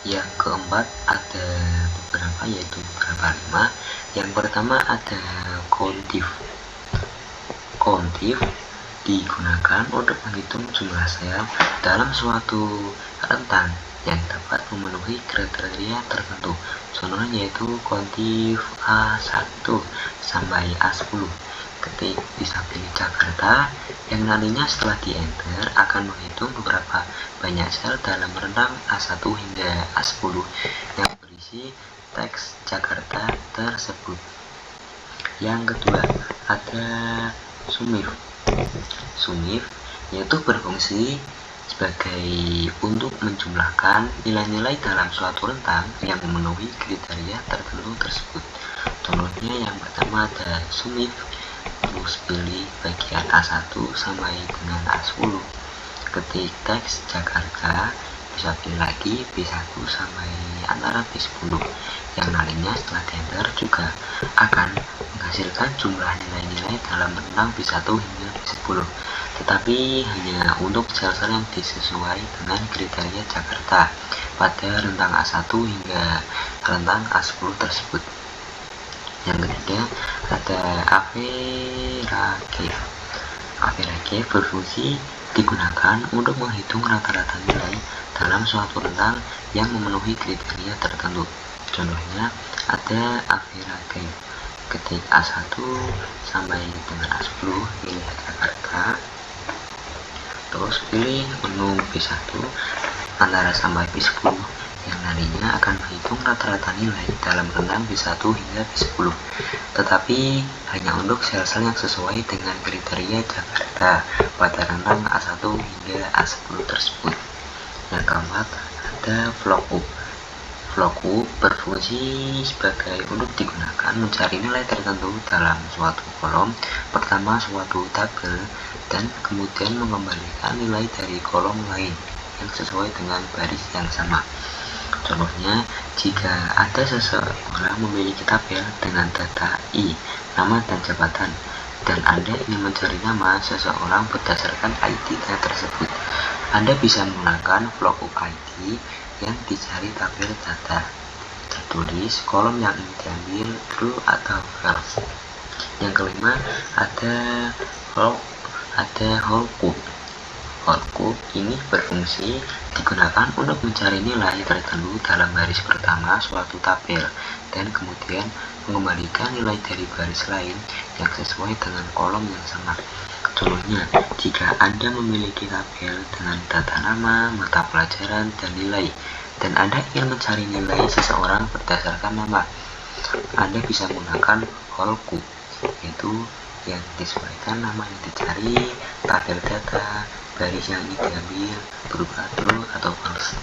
Yang keempat ada beberapa, yaitu beberapa 5. Yang pertama ada countif. Countif digunakan untuk menghitung jumlah sel dalam suatu rentang yang dapat memenuhi kriteria tertentu. Contohnya yaitu countif A1 sampai A10. Ketik bisa pilih Jakarta, yang nantinya setelah di enter akan menghitung beberapa banyak sel dalam rentang A1 hingga A10 yang berisi teks Jakarta tersebut. Yang kedua ada sumif. Sumif yaitu berfungsi sebagai untuk menjumlahkan nilai-nilai dalam suatu rentang yang memenuhi kriteria tertentu tersebut. Contohnya yang pertama ada sumif, terus pilih bagian A1 sampai dengan A10. Ketik teks Jakarta, bisa pilih lagi B1 sampai antara B10. Yang nantinya setelah di enter juga akan menghasilkan jumlah nilai-nilai dalam rentang B1 hingga B10, tetapi hanya untuk sel-sel yang disesuai dengan kriteria Jakarta pada rentang A1 hingga rentang A10 tersebut. Yang ketiga ada average. Average berfungsi digunakan untuk menghitung rata-rata nilai dalam suatu rentang yang memenuhi kriteria tertentu. Contohnya ada average. Ketik A1 sampai dengan A10, pilih Jakarta, terus pilih menu B1 antara sampai B10, yang nantinya akan menghitung rata-rata nilai dalam rentang B1 hingga B10, tetapi hanya untuk sel-sel yang sesuai dengan kriteria Jakarta pada rentang A1 hingga A10 tersebut. Yang keempat ada lookup. Lookup berfungsi sebagai untuk digunakan mencari nilai tertentu dalam suatu kolom, pertama suatu tabel, dan kemudian mengembalikan nilai dari kolom lain yang sesuai dengan baris yang sama. Contohnya, jika ada seseorang memiliki tabel dengan data I, nama dan jabatan, dan Anda ingin mencari nama seseorang berdasarkan ID-nya tersebut, Anda bisa menggunakan lookup ID yang dicari tabel data. Tertulis kolom yang ingin diambil true atau false. Yang kelima ada lookup. Lookup ini berfungsi digunakan untuk mencari nilai tertentu dalam baris pertama suatu tabel dan kemudian mengembalikan nilai dari baris lain yang sesuai dengan kolom yang sama. Contohnya, jika Anda memiliki tabel dengan data nama, mata pelajaran, dan nilai, dan Anda ingin mencari nilai seseorang berdasarkan nama, Anda bisa menggunakan lookup, yaitu yang disesuaikan nama yang dicari, tabel data, baris yang ingin diambil, berupa true atau false.